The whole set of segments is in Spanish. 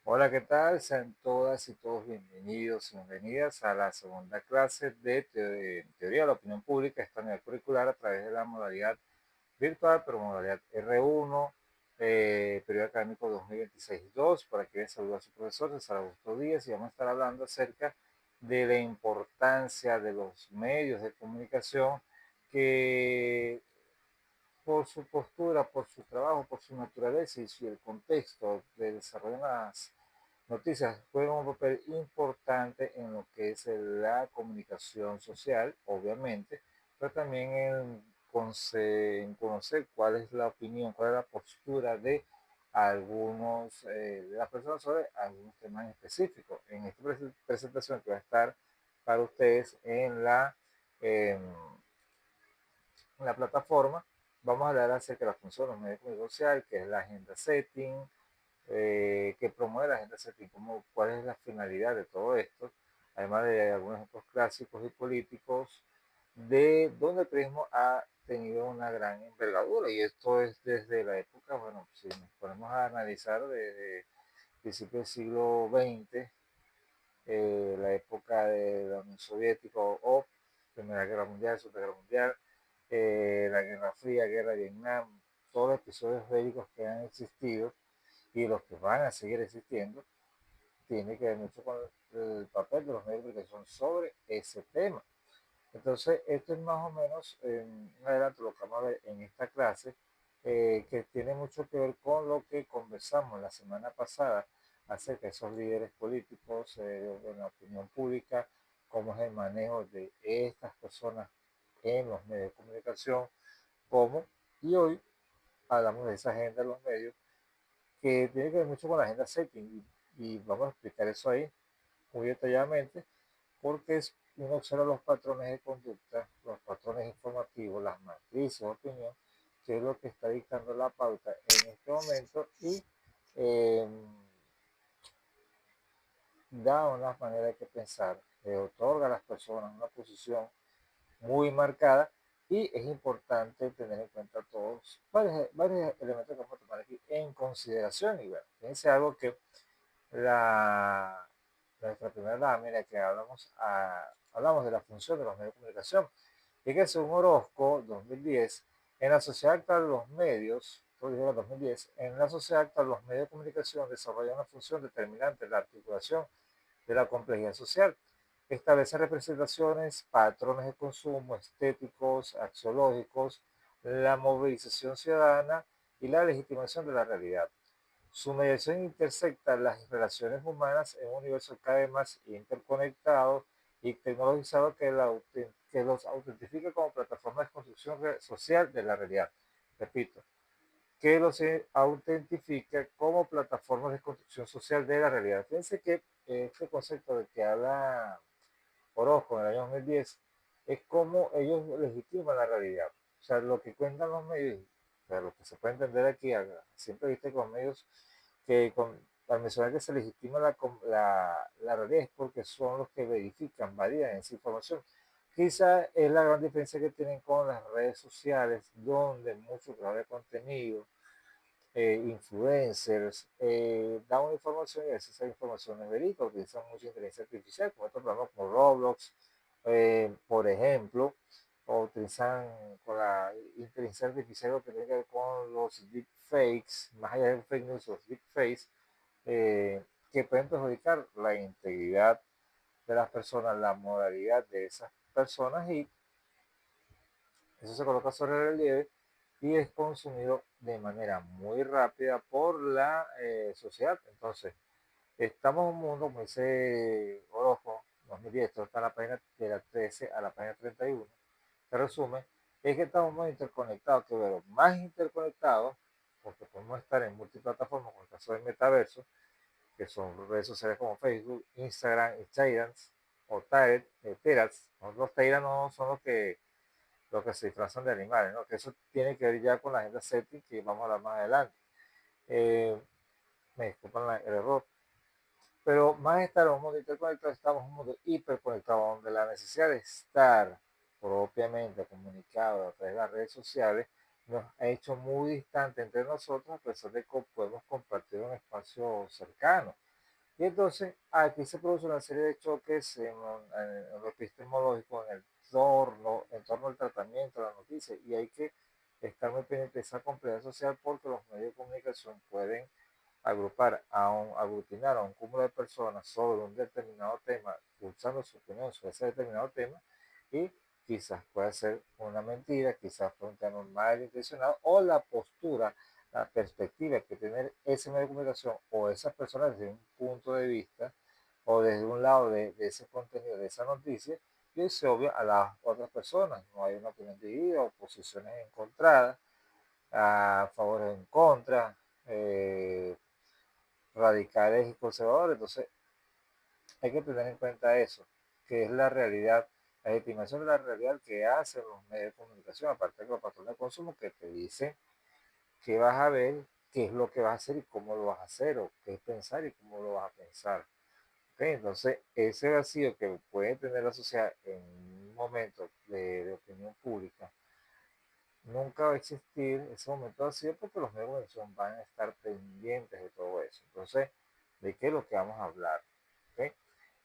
Hola, ¿qué tal? Sean todas y todos bienvenidos y bienvenidas a la segunda clase de Teoría de la Opinión Pública, esta unidad curricular a través de la modalidad virtual, pero modalidad R1, periodo académico 2026-2. Por aquí les saluda a su profesor César Augusto Díaz y vamos a estar hablando acerca de la importancia de los medios de comunicación que por su postura, por su trabajo, por su naturaleza y el contexto de desarrollo de las noticias juegan un papel importante en lo que es la comunicación social, obviamente, pero también en conocer cuál es la opinión, cuál es la postura de de las personas sobre algunos temas específicos. En esta presentación que va a estar para ustedes em, en la plataforma, vamos a hablar acerca de la función de los medios de comunicación social, que es la agenda setting, que promueve la agenda setting, cuál es la finalidad de todo esto, además de algunos ejemplos clásicos y políticos, de donde el periodismo ha tenido una gran envergadura, y esto es desde la época, bueno, si nos ponemos a analizar desde principios del siglo XX, la época de la Unión Soviética o Primera Guerra Mundial, Segunda Guerra Mundial, la Guerra Fría, Guerra de Vietnam, todos los episodios bélicos que han existido y los que van a seguir existiendo, tiene que ver mucho con el papel de los medios de comunicación sobre ese tema. Entonces, esto es más o menos un adelanto de lo que vamos a ver en esta clase, que tiene mucho que ver con lo que conversamos la semana pasada acerca de esos líderes políticos, de la opinión pública, cómo es el manejo de estas personas en los medios de comunicación, cómo, y hoy hablamos de esa agenda de los medios que tiene que ver mucho con la agenda setting y vamos a explicar eso ahí muy detalladamente porque uno observa los patrones de conducta, los patrones informativos, las matrices de opinión, que es lo que está dictando la pauta en este momento y eh, da una manera de que pensar, otorga a las personas una posición muy marcada y es importante tener en cuenta todos varios elementos que vamos a tomar aquí en consideración. Y bueno, fíjense algo que la, nuestra primera lámina que hablamos de la función de los medios de comunicación. Y que según Orozco 2010, en la sociedad actual los medios, esto dijo en 2010, en la sociedad actual los medios de comunicación desarrollan una función determinante en la articulación de la complejidad social. Establece representaciones, patrones de consumo estéticos, axiológicos, la movilización ciudadana y la legitimación de la realidad. Su mediación intersecta las relaciones humanas en un universo cada vez más interconectado y tecnologizado que los autentifica como plataformas de construcción social de la realidad. Repito, que los autentifica como plataformas de construcción social de la realidad. Fíjense que este concepto de que habla Orozco en el año 2010 es como ellos legitiman la realidad. O sea, lo que cuentan los medios, o sea, lo que se puede entender aquí, siempre viste con los medios que al mencionar que se legitima la realidad es porque son los que verifican, validan esa información. Quizá es la gran diferencia que tienen con las redes sociales, donde mucho creadores de contenido, influencers, dan una información y a veces esa información es verídica, utilizan mucha inteligencia artificial, como estos programas como Roblox, por ejemplo, o utilizan con la inteligencia artificial lo que tiene que ver con los deepfakes, más allá de fake news, los deepfakes, que pueden perjudicar la integridad de las personas, la moralidad de esas personas y eso se coloca sobre el relieve y es consumido de manera muy rápida por la sociedad. Entonces, estamos en un mundo, como dice Orozco, 2010, esto está en la página de la 13 a la página 31, que resume, es que estamos muy interconectados, que ver, más interconectados, porque podemos estar en multiplataformas, como el caso del metaverso, que son redes sociales como Facebook, Instagram y Tyrants, o Terats. Los Tyrants no son los que se disfrazan de animales, ¿no? Que eso tiene que ver ya con la agenda setting que vamos a hablar más adelante. Eh, Me disculpan el error, pero más estar en un mundo interconectado, estamos en un mundo hiperconectado, donde la necesidad de estar propiamente comunicado a través de las redes sociales nos ha hecho muy distante entre nosotros, a pesar de que podemos compartir un espacio cercano. Y entonces aquí se produce una serie de choques en lo epistemológico, en torno al tratamiento de la noticia, y hay que estar muy pendiente de esa complejidad social porque los medios de comunicación pueden aglutinar a un cúmulo de personas sobre un determinado tema, usando su opinión sobre ese determinado tema, y quizás pueda ser una mentira, quizás fue un tema malintencionado, o la postura, la perspectiva que tener ese medio de comunicación o esas personas desde un punto de vista o desde un lado de ese contenido, de esa noticia, y se obvia a las otras personas. No hay una opinión dividida o posiciones encontradas, a favor o en contra, radicales y conservadores. Entonces, hay que tener en cuenta eso, que es la realidad, la estimación de la realidad que hacen los medios de comunicación, aparte de los patrones de consumo que te dicen qué vas a ver, qué es lo que vas a hacer y cómo lo vas a hacer, o qué es pensar y cómo lo vas a pensar. ¿Okay? Entonces, ese vacío que puede tener la sociedad en un momento de opinión pública, nunca va a existir ese momento vacío porque los medios de comunicación van a estar pendientes de todo eso. Entonces, ¿de qué es lo que vamos a hablar? ¿Okay?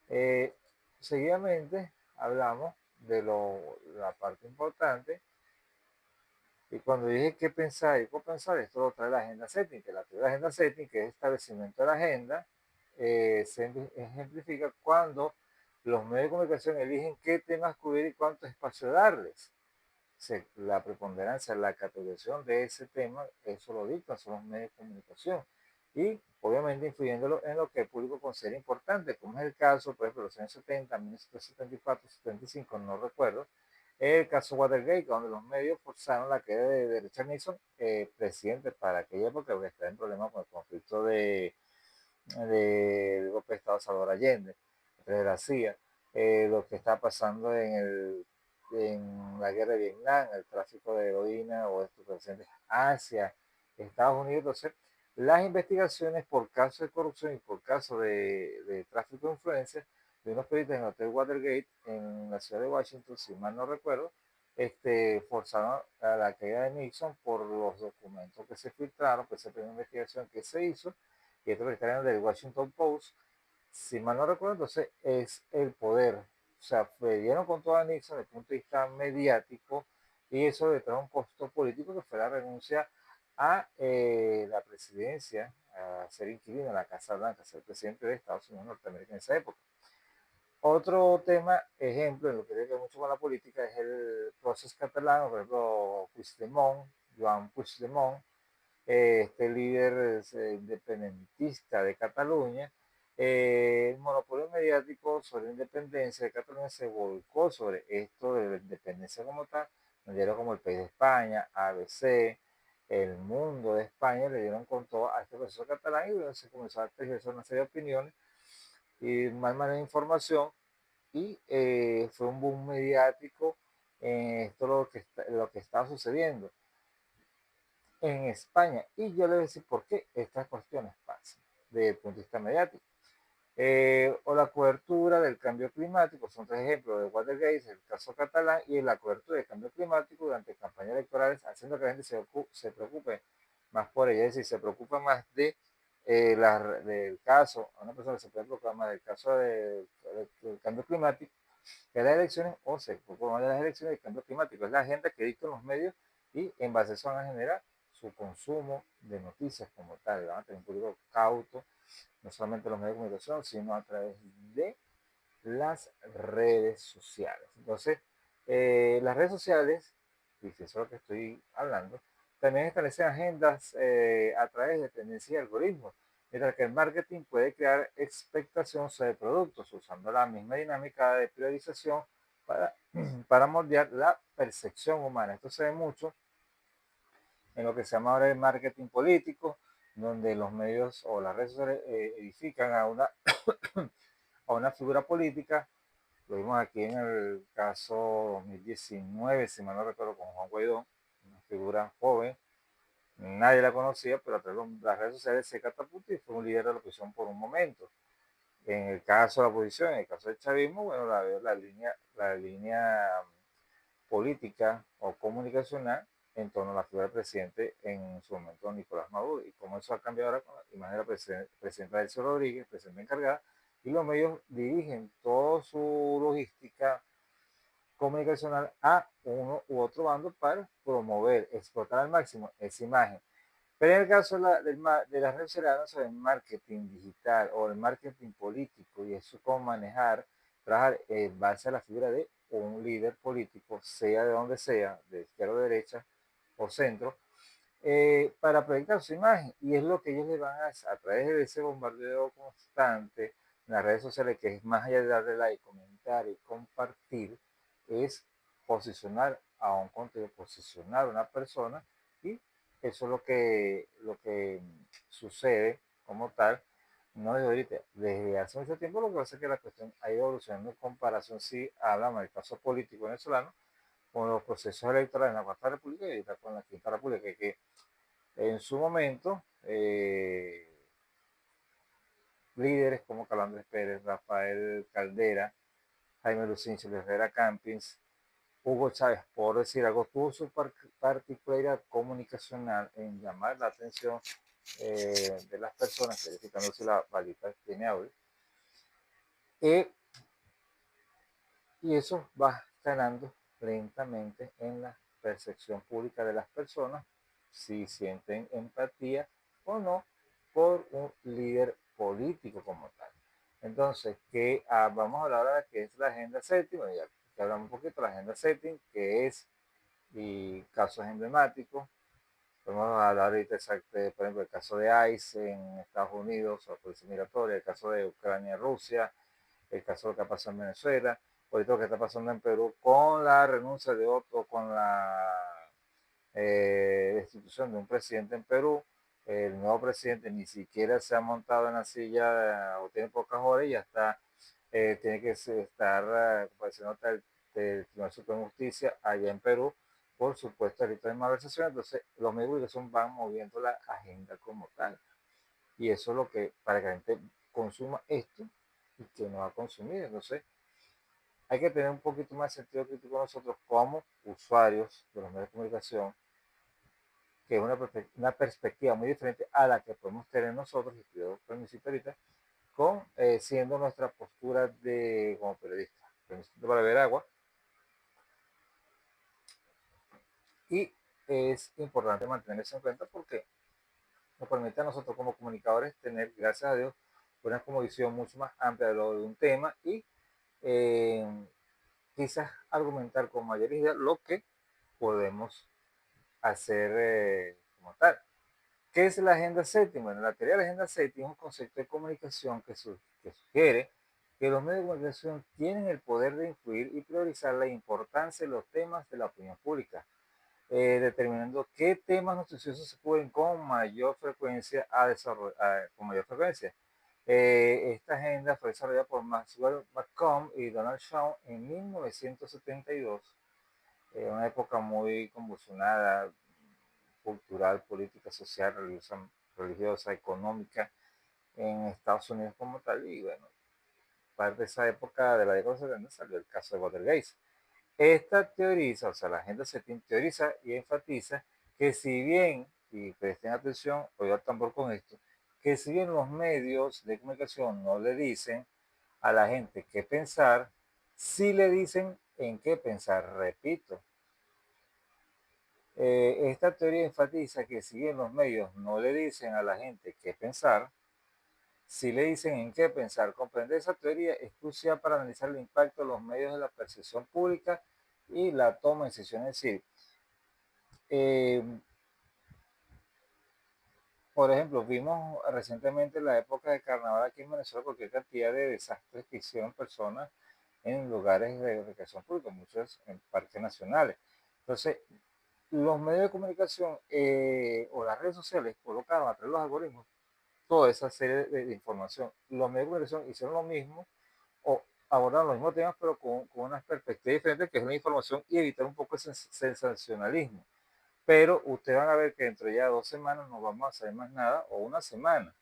Eh, Seguidamente hablamos de la parte importante, y cuando dije qué pensar y cómo pensar, esto lo trae la agenda setting, que la teoría de la agenda setting, que es el establecimiento de la agenda, se ejemplifica cuando los medios de comunicación eligen qué temas cubrir y cuánto espacio darles. La preponderancia, la categorización de ese tema, eso lo dictan, son los medios de comunicación. Y obviamente influyéndolo en lo que el público considera importante, como es el caso, por ejemplo, de los años 70, 1974, 75, no recuerdo, el caso Watergate, donde los medios forzaron la caída de Richard Nixon, presidente para aquella época, porque estaba en problemas con el conflicto del golpe de Estado de Salvador Allende, de la CIA, lo que está pasando en la guerra de Vietnam, el tráfico de heroína o estupefacientes hacia Estados Unidos. Entonces, las investigaciones por casos de corrupción y por casos de tráfico de influencia de unos periodistas en el Hotel Watergate en la ciudad de Washington, si mal no recuerdo, forzaron a la caída de Nixon por los documentos que se filtraron, pues esa primera investigación que se hizo, y esto que está en el Washington Post, si mal no recuerdo, entonces es el poder. O sea, dieron con toda Nixon desde el punto de vista mediático, y eso le trajo un costo político que fue la renuncia a la presidencia, a ser inquilino en la Casa Blanca, a ser presidente de Estados Unidos Norteamérica en esa época. Otro tema, ejemplo, en lo que tiene que ver mucho con la política, es el proceso catalán, por ejemplo, Puigdemont, Joan Puigdemont, este líder independentista de Cataluña. El monopolio mediático sobre la independencia de Cataluña se volcó sobre esto de la independencia como tal, nos dieron como el país de España, ABC, el mundo de España, le dieron con todo a este proceso catalán, y bueno, se comenzó a tejer una serie de opiniones y más manejo de información, y fue un boom mediático en esto lo que está sucediendo en España. Y yo le voy a decir por qué estas cuestiones pasan desde el punto de vista mediático. O la cobertura del cambio climático, son tres ejemplos de Watergate, el caso catalán, y la cobertura del cambio climático durante campañas electorales, haciendo que la gente se preocupe más por ella, es decir, se preocupa más del caso, a una persona se puede preocupar más del caso del cambio climático que las elecciones, o se preocupa más de las elecciones del cambio climático. Es la agenda que dictan los medios, y en base a eso van a generar su consumo de noticias como tal. Van a tener un público cauto, no solamente los medios de comunicación, sino a través de las redes sociales. Entonces, las redes sociales, y eso es lo que estoy hablando, también establecen agendas a través de tendencias y algoritmos, mientras que el marketing puede crear expectación sobre productos usando la misma dinámica de priorización para, para moldear la percepción humana. Esto se ve mucho en lo que se llama ahora el marketing político, donde los medios o las redes sociales edifican a una figura política. Lo vimos aquí en el caso 2019, si mal no recuerdo, con Juan Guaidó, una figura joven, nadie la conocía, pero a través de las redes sociales se catapultó y fue un líder de la oposición por un momento. En el caso de la oposición, en el caso del chavismo, bueno, la línea política o comunicacional en torno a la figura del presidente en su momento Nicolás Maduro y cómo eso ha cambiado ahora con la imagen de la presidenta Delcy Rodríguez, presidenta encargada, y los medios dirigen toda su logística comunicacional a uno u otro bando para promover, explotar al máximo esa imagen. Pero en el caso de las redes sociales, sobre el marketing digital o el marketing político, y eso cómo manejar, trabajar en base a la figura de un líder político, sea de donde sea, de izquierda o derecha o centro, para proyectar su imagen. Y es lo que ellos le van a través de ese bombardeo constante en las redes sociales, que es más allá de darle like, comentar y compartir, es posicionar a un contenido, posicionar a una persona, y eso es lo que sucede como tal. No desde ahorita, desde hace mucho tiempo. Lo que pasa es que la cuestión ha ido evolucionando en comparación, si hablamos del caso político venezolano, con los procesos electorales en la Cuarta República y ahorita con la Quinta República, que en su momento líderes como Calandres Pérez, Rafael Caldera, Jaime Lucincio, Herrera Campins, Hugo Chávez, por decir algo, tuvo su particularidad comunicacional en llamar la atención de las personas, verificando si la valita tiene audio, eh, y eso va ganando lentamente en la percepción pública de las personas, si sienten empatía o no por un líder político como tal. Entonces, vamos a hablar ahora de qué es la agenda séptima, ya que hablamos un poquito de la agenda séptima, que es y casos emblemáticos. Podemos hablar ahorita por ejemplo, el caso de ICE en Estados Unidos, o la policía migratoria, el caso de Ucrania y Rusia, el caso de lo que pasó en Venezuela, ahorita lo que está pasando en Perú con la renuncia de otro, con la destitución de un presidente en Perú. El nuevo presidente ni siquiera se ha montado en la silla o tiene pocas horas y ya está, tiene que estar comparecendo del Tribunal Supremo de Justicia allá en Perú por supuesto delitos de malversación. Entonces los medios de comunicación van moviendo la agenda como tal, y eso es lo que, para que la gente consuma esto y que no va a consumir. Entonces hay que tener un poquito más de sentido crítico nosotros como usuarios de los medios de comunicación, que es una perspectiva muy diferente a la que podemos tener nosotros, y pido permiso ahorita, con siendo nuestra postura de como periodista. Permiso para beber agua. Y es importante mantener eso en cuenta porque nos permite a nosotros como comunicadores tener, gracias a Dios, una como visión mucho más amplia de un tema, y eh, quizás argumentar con mayoría lo que podemos hacer como tal. ¿Qué es la agenda séptima? Bueno, la teoría de la agenda séptima es un concepto de comunicación que sugiere que los medios de comunicación tienen el poder de influir y priorizar la importancia de los temas de la opinión pública, determinando qué temas noticiosos se cubren con mayor frecuencia con mayor frecuencia. Esta agenda fue desarrollada por Maxwell McComb y Donald Shaw en 1972, una época muy convulsionada, cultural, política, social, religiosa, económica en Estados Unidos como tal. Y bueno, parte de esa época de la década de los 70 salió el caso de Watergate. Esta teoriza, o sea, la agenda se teoriza y enfatiza que si bien, y presten atención, voy al tambor con esto, que si bien los medios de comunicación no le dicen a la gente qué pensar, sí le dicen en qué pensar. Repito, esta teoría enfatiza que si bien los medios no le dicen a la gente qué pensar, sí le dicen en qué pensar. Comprender esa teoría es crucial para analizar el impacto de los medios en la percepción pública y la toma de decisiones. Es decir, eh, por ejemplo, vimos recientemente en la época de carnaval aquí en Venezuela cualquier cantidad de desastres que hicieron personas en lugares de recreación pública, muchos en parques nacionales. Entonces, los medios de comunicación o las redes sociales colocaron a través de los algoritmos toda esa serie de información. Los medios de comunicación hicieron lo mismo o abordaron los mismos temas, pero con unas perspectivas diferentes, que es la información, y evitar un poco ese sensacionalismo. Pero ustedes van a ver que dentro de ya 2 semanas no vamos a saber más nada, o una semana,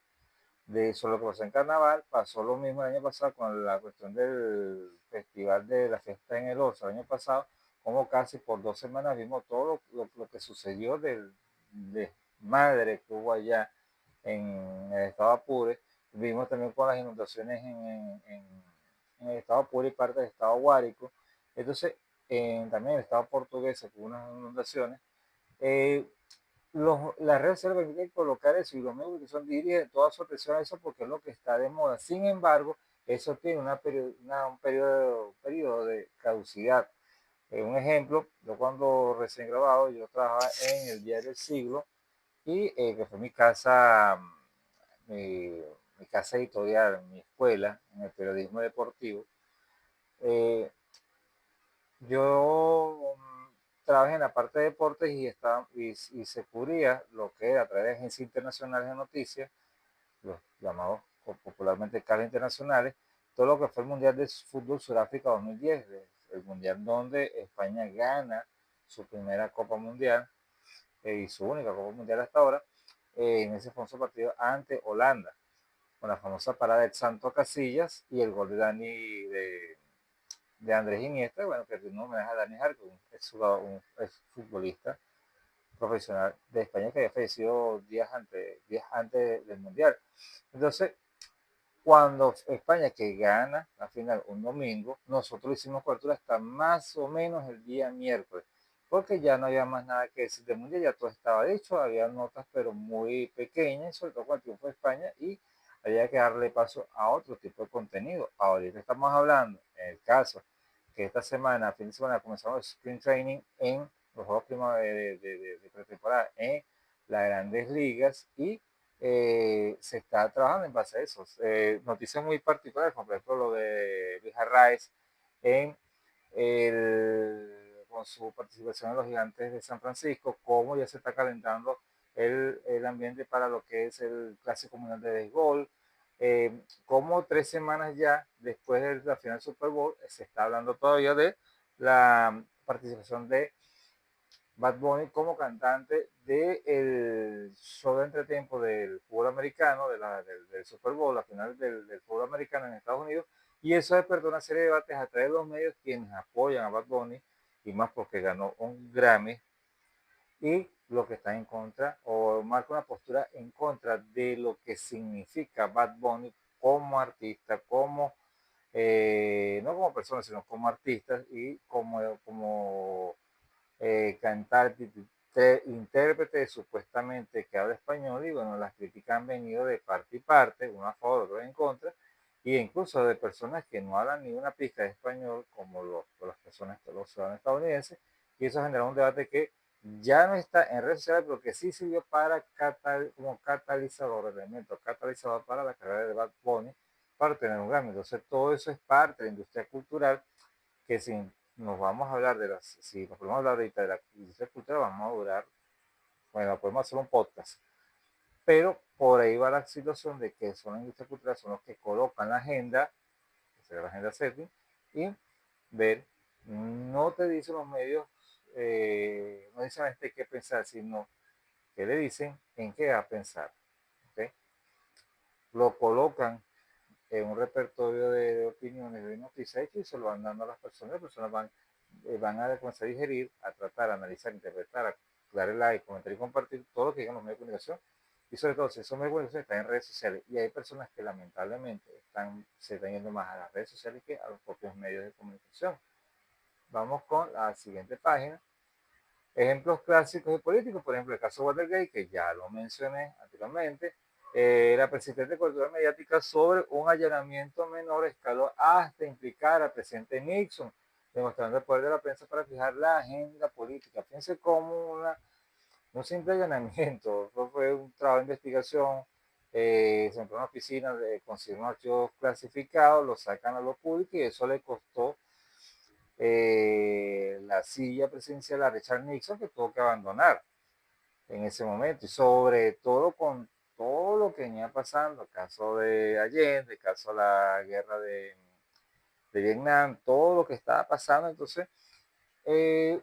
de eso lo que pasó en carnaval. Pasó lo mismo el año pasado con la cuestión del festival de la fiesta en el Oso el año pasado. como casi por 2 semanas vimos todo lo que sucedió del desmadre que hubo allá en el estado Apure. Vimos también con las inundaciones en el estado Apure y parte del estado Guárico. Entonces, también en el estado portugués hubo unas inundaciones. Eh, las redes sociales permiten colocar eso y los medios que son dirigen toda su atención a eso porque es lo que está de moda. Sin embargo, eso tiene un periodo de caducidad. Un ejemplo, yo cuando recién grabado, yo trabajaba en el diario El Siglo y que fue mi casa editorial, mi escuela en el periodismo deportivo. eh, yo trabajé en la parte de deportes y se cubría lo que era a través de agencias internacionales de noticias, los llamados popularmente caras internacionales, todo lo que fue el Mundial de Fútbol Sudáfrica 2010, el Mundial donde España gana su primera Copa Mundial y su única Copa Mundial hasta ahora, en ese famoso partido ante Holanda, con la famosa parada del Santo Casillas y el gol de Dani de Andrés Iniesta, bueno, que no me deja Dani Jarco, un ex futbolista profesional de España que había fallecido días antes del Mundial. Entonces, cuando España que gana la final un domingo, nosotros hicimos cobertura hasta más o menos el día miércoles, porque ya no había más nada que decir del Mundial, ya todo estaba dicho, había notas pero muy pequeñas, sobre todo con el triunfo de España, y había que darle paso a otro tipo de contenido. Ahorita estamos hablando, en el caso, que esta semana, fin de semana, comenzamos el Spring Training en los juegos de pretemporada en las grandes ligas y se está trabajando en base a eso. Noticias muy particulares, como por ejemplo lo de Luis Arraez en con su participación en los Gigantes de San Francisco, cómo ya se está calentando el ambiente para lo que es el Clásico Mundial de Béisbol, como 3 semanas ya después de la final del Super Bowl se está hablando todavía de la participación de Bad Bunny como cantante del show de entretiempo del fútbol americano, del Super Bowl, la final del fútbol americano en Estados Unidos, y eso despertó una serie de debates a través de los medios quienes apoyan a Bad Bunny, y más porque ganó un Grammy, y lo que está en contra, o marca una postura en contra de lo que significa Bad Bunny como artista, no como persona, sino como artista y como cantante, intérprete supuestamente que habla español y bueno, las críticas han venido de parte y parte, uno a favor, otro en contra, e incluso de personas que no hablan ni una pizca de español, como las personas, los ciudadanos estadounidenses, y eso ha generado un debate que ya no está en redes sociales, pero que sí sirvió como catalizador, elemento catalizador para la carrera de Bad Bunny, para tener un Grammy. Entonces todo eso es parte de la industria cultural que sin nos vamos a hablar si nos podemos hablar ahorita de la industria cultural, vamos a durar, bueno, podemos hacer un podcast, pero por ahí va la situación de que son las industrias culturales, son los que colocan la agenda, que será la agenda setting, y ver, no te dicen los medios, no dicen a este qué pensar, sino que le dicen en qué va a pensar, ¿okay? Lo colocan en un repertorio de opiniones, de noticias, y se lo van dando a las personas van a comenzar a digerir, a tratar, a analizar, a interpretar, a darle like, comentar y compartir todo lo que digan los medios de comunicación. Y sobre todo, si esos medios de comunicación están en redes sociales, y hay personas que lamentablemente se están yendo más a las redes sociales que a los propios medios de comunicación. Vamos con la siguiente página. Ejemplos clásicos de políticos, por ejemplo, el caso Watergate, que ya lo mencioné anteriormente, la presidenta de cobertura mediática sobre un allanamiento menor escaló hasta implicar al presidente Nixon, demostrando el poder de la prensa para fijar la agenda política. Fíjense como un simple allanamiento, fue un trabajo de investigación, se entró en una oficina, consiguieron archivos clasificados, lo sacan a lo público y eso le costó la silla presidencial a Richard Nixon, que tuvo que abandonar en ese momento, y sobre todo con todo lo que venía pasando, el caso de Allende, el caso de la guerra de Vietnam, todo lo que estaba pasando, entonces eh,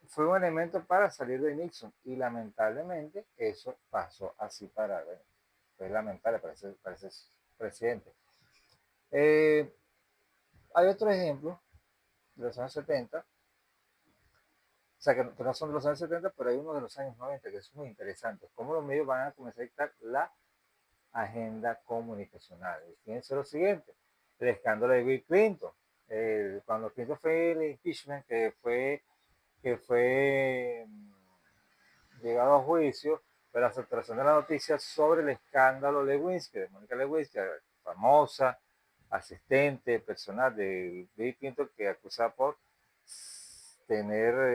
fue un elemento para salir de Nixon, y lamentablemente eso pasó así para ver, fue lamentable para ese presidente. Hay otro ejemplo de los años 70 o sea, que no son de los años 70, pero hay uno de los años 90 que es muy interesante. Cómo los medios van a comenzar a dictar la agenda comunicacional. Y fíjense lo siguiente, el escándalo de Bill Clinton. Cuando Clinton fue el impeachment, que fue llegado a juicio por la aceptación de la noticia sobre el escándalo Lewinsky, de Mónica Lewinsky, famosa asistente personal de Bill Clinton, que acusa por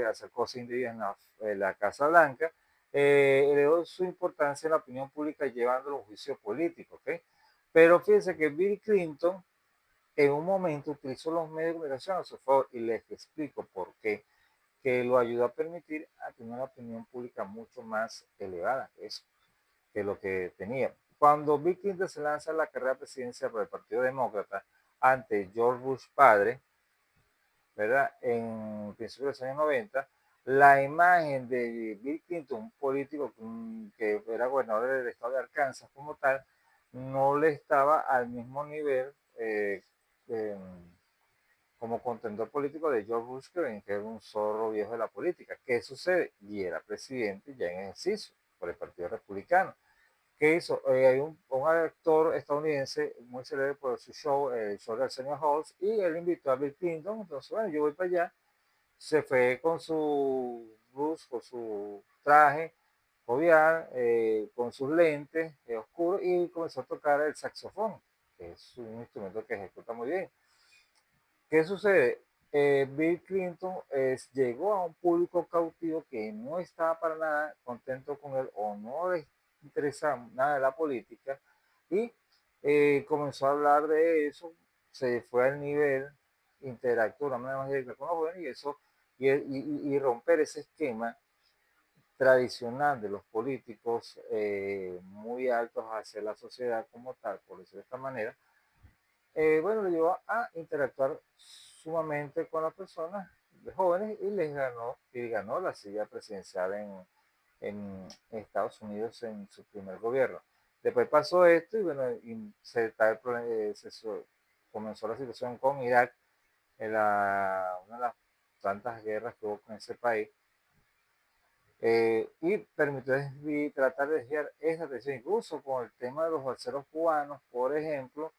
hacer cosas indebidas en la Casa Blanca, elevó su importancia en la opinión pública llevándolo a un juicio político, ¿ok? Pero fíjense que Bill Clinton en un momento utilizó los medios de comunicación a su favor y les explico por qué, que lo ayudó a permitir a tener una opinión pública mucho más elevada que eso, que lo que tenía. Cuando Bill Clinton se lanza a la carrera presidencial por el Partido Demócrata ante George Bush padre, ¿verdad? En principios de los años 90, la imagen de Bill Clinton, un político que era gobernador del estado de Arkansas como tal, no le estaba al mismo nivel eh, como contendor político de George Bush, que era un zorro viejo de la política. ¿Qué sucede? Y era presidente ya en ejercicio por el Partido Republicano. ¿Qué hizo? Hay un actor estadounidense muy célebre por su show, el show de Arsenio Halls, y él invitó a Bill Clinton. Entonces, bueno, yo voy para allá. Se fue con su blues, con su traje jovial, con sus lentes oscuros, y comenzó a tocar el saxofón, que es un instrumento que ejecuta muy bien. ¿Qué sucede? Bill Clinton llegó a un público cautivo que no estaba para nada contento con él o no les interesaba nada de la política y comenzó a hablar de eso, se fue al nivel, interactuó de una manera más directa con los jóvenes y eso, y romper ese esquema tradicional de los políticos muy altos hacia la sociedad como tal, por decirlo de esta manera, bueno, lo llevó a interactuar sumamente con las personas de jóvenes y ganó la silla presidencial en Estados Unidos en su primer gobierno. Después pasó esto y bueno, comenzó la situación con Irak, una de las tantas guerras que hubo con ese país, y permitió tratar de desviar esa atención, incluso con el tema de los balseros cubanos, por ejemplo,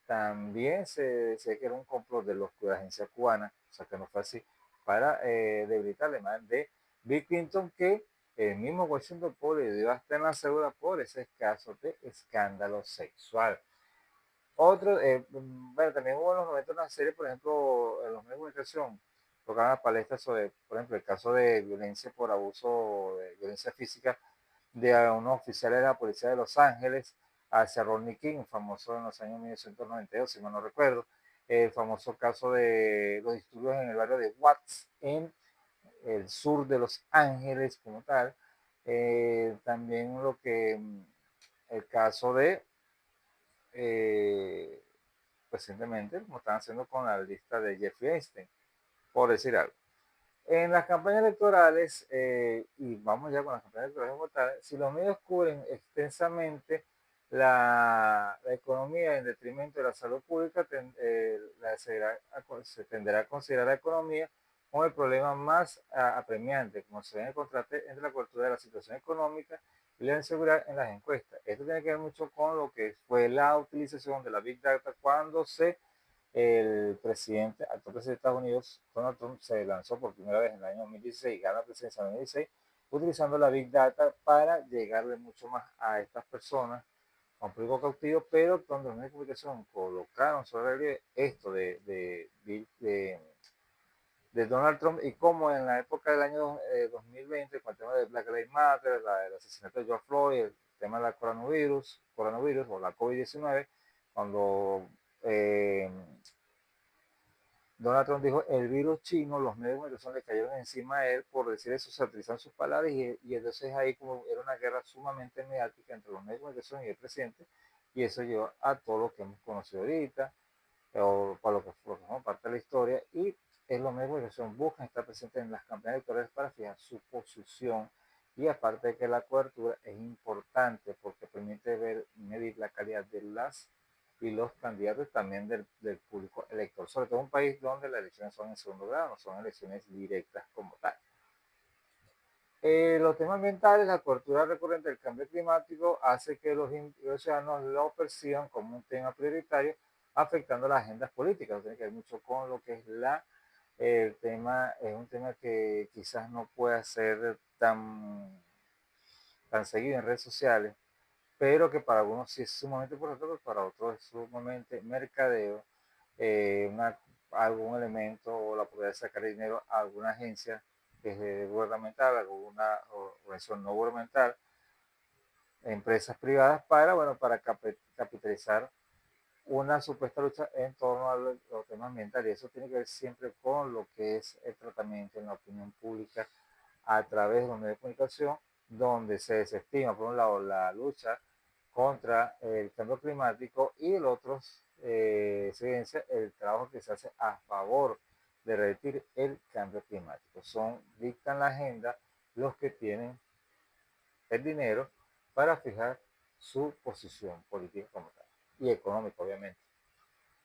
también se decía que era un complot de la agencia cubana, o sea que no fue así, para debilitar la imagen de Bill Clinton, que el mismo Washington Post le dio hasta en la cédula por ese caso de escándalo sexual. Otro, bueno, también hubo en los 90 una serie, por ejemplo, en los medios de comunicación, tocaban las palestras sobre, por ejemplo, el caso de violencia por abuso, de violencia física de unos oficiales de la policía de Los Ángeles hacia Rodney King, famoso en los años 1992, si mal no recuerdo, el famoso caso de los disturbios en el barrio de Watts, en el sur de Los Ángeles como tal, también el caso de eh, recientemente, como están haciendo con la lista de Jeffrey Einstein, por decir algo. En las campañas electorales, y vamos ya con las campañas electorales como tal, si los medios cubren extensamente la economía en detrimento de la salud pública, se tenderá a considerar la economía como el problema más apremiante, como se ve en el contraste entre la cobertura de la situación económica y la inseguridad en las encuestas. Esto tiene que ver mucho con lo que fue la utilización de la Big Data cuando el actual presidente de Estados Unidos, Donald Trump, se lanzó por primera vez en el año 2016, gana la presidencia en 2016, utilizando la Big Data para llegarle mucho más a estas personas, a un público cautivo, pero cuando los medios de comunicación colocaron sobre esto de Donald Trump y cómo en la época del año 2020, con el tema de Black Lives Matter, el asesinato de George Floyd, el tema del coronavirus o la COVID-19, cuando Donald Trump dijo el virus chino, los medios de comunicación le cayeron encima a él por decir eso, se utilizan sus palabras y entonces ahí como era una guerra sumamente mediática entre los medios de comunicación y el presidente y eso llevó a todo lo que hemos conocido ahorita o para lo que formó parte de la historia y los medios de comunicación buscan estar presentes en las campañas electorales para fijar su posición y aparte de que la cobertura es importante porque permite medir la calidad de las y los candidatos también del público elector, sobre todo en un país donde las elecciones son en segundo grado, no son elecciones directas como tal. Los temas ambientales, la cobertura recurrente del cambio climático hace que los ciudadanos lo perciban como un tema prioritario, afectando las agendas políticas. Tiene que ver mucho con lo que es el tema, es un tema que quizás no pueda ser tan seguido en redes sociales, pero que para algunos sí es sumamente importante, pero para otros es sumamente mercadeo, algún elemento o la posibilidad de sacar dinero a alguna agencia gubernamental, alguna organización no gubernamental, empresas privadas para, bueno, para capitalizar una supuesta lucha en torno a los temas ambientales. Y eso tiene que ver siempre con lo que es el tratamiento en la opinión pública a través de los medios de comunicación, donde se desestima, por un lado, la lucha contra el cambio climático y el otro se evidencia el trabajo que se hace a favor de revertir el cambio climático. Dictan la agenda los que tienen el dinero para fijar su posición política como tal y económica, obviamente.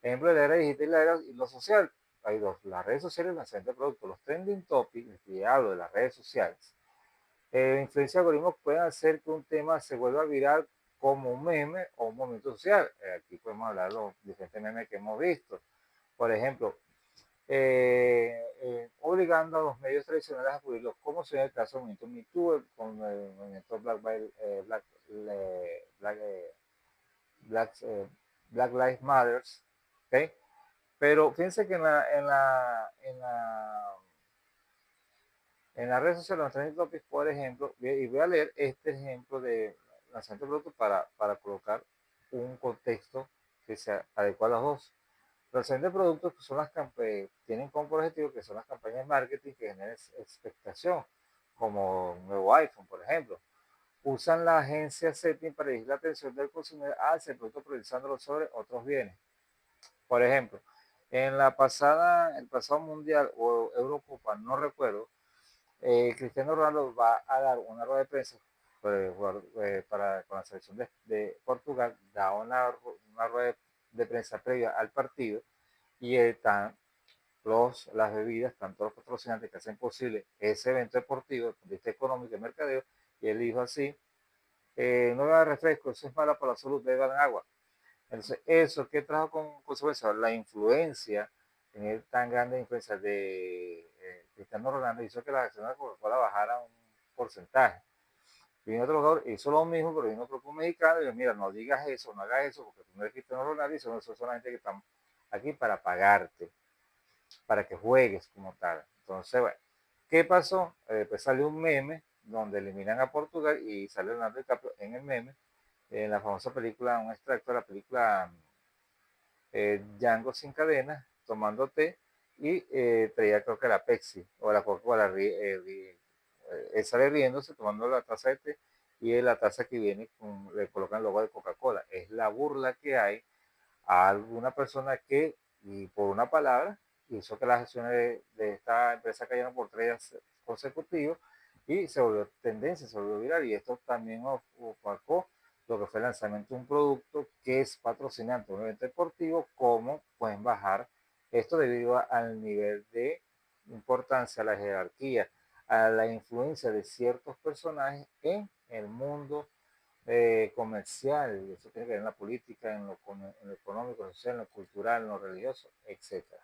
Ejemplo de la era digital y la era y lo social. Hay dos, las redes sociales y el lanzamiento de productos. Los trending topics, y hablo de las redes sociales, influencia de algoritmos pueden hacer que un tema se vuelva viral como un meme o un movimiento social. Aquí podemos hablar de los diferentes memes que hemos visto. Por ejemplo, obligando a los medios tradicionales a cubrirlo, como se ve en el caso del movimiento MeToo, con el movimiento Black, Black Lives Matter, ¿okay? Pero fíjense que en las redes sociales, los trending topics, por ejemplo, y voy a leer este ejemplo de lanzamiento de productos para colocar un contexto que se adecua a los dos. Los lanzamientos de productos que son tienen como objetivo que son las campañas de marketing que generan expectación, como un nuevo iPhone, por ejemplo. Usan la agencia setting para dirigir la atención del consumidor hacia el producto priorizándolo sobre otros bienes. Por ejemplo, el pasado mundial o Eurocopa, no recuerdo, Cristiano Ronaldo va a dar una rueda de prensa con la selección de Portugal, da una rueda de prensa previa al partido y están las bebidas, tanto los patrocinantes que hacen posible ese evento deportivo, desde el punto de vista económico y mercadeo, y él dijo así, no beban refresco, eso es malo para la salud, beban agua. Entonces, eso que trajo con consecuencia la influencia, tener tan grande influencia de Cristiano Ronaldo, hizo que la acción de Coca-Cola bajara un porcentaje. Vino otro jugador, hizo lo mismo, pero vino otro club mexicano y dijo, mira, no digas eso, no hagas eso, porque tú no eres Cristiano Ronaldo y son solamente que están aquí para pagarte, para que juegues como tal. Entonces, bueno, ¿qué pasó? Pues salió un meme donde eliminan a Portugal y sale Leonardo DiCaprio en el meme, en la famosa película, un extracto de la película Django sin cadenas, tomando té y traía creo que la Pepsi o la Coca-Cola, él sale riéndose tomando la taza de té y la taza que viene le colocan el logo de Coca-Cola. Es la burla que hay a alguna persona que, y por una palabra, hizo que las acciones de esta empresa cayeran por 3 consecutivos y se volvió tendencia, se volvió viral. Y esto también opacó lo que fue el lanzamiento de un producto que es patrocinante de un evento deportivo, cómo pueden bajar esto debido al nivel de importancia, a la jerarquía, a la influencia de ciertos personajes en el mundo comercial, y eso tiene que ver en la política, en lo económico, en lo social, en lo cultural, en lo religioso, etcétera.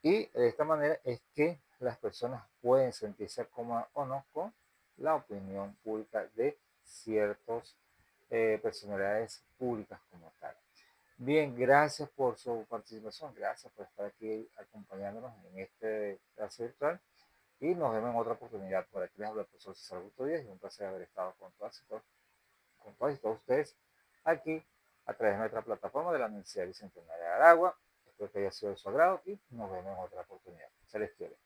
Y de esta manera es que las personas pueden sentirse cómodas o no con la opinión pública de ciertas personalidades públicas como tal. Bien, gracias por su participación, gracias por estar aquí acompañándonos en este clase virtual y nos vemos en otra oportunidad. Por aquí les habla el profesor César Augusto Díaz y un placer haber estado con todos ustedes aquí a través de nuestra plataforma de la Universidad Bicentenaria de Aragua. Espero que haya sido de su agrado y nos vemos en otra oportunidad. Se les quiere.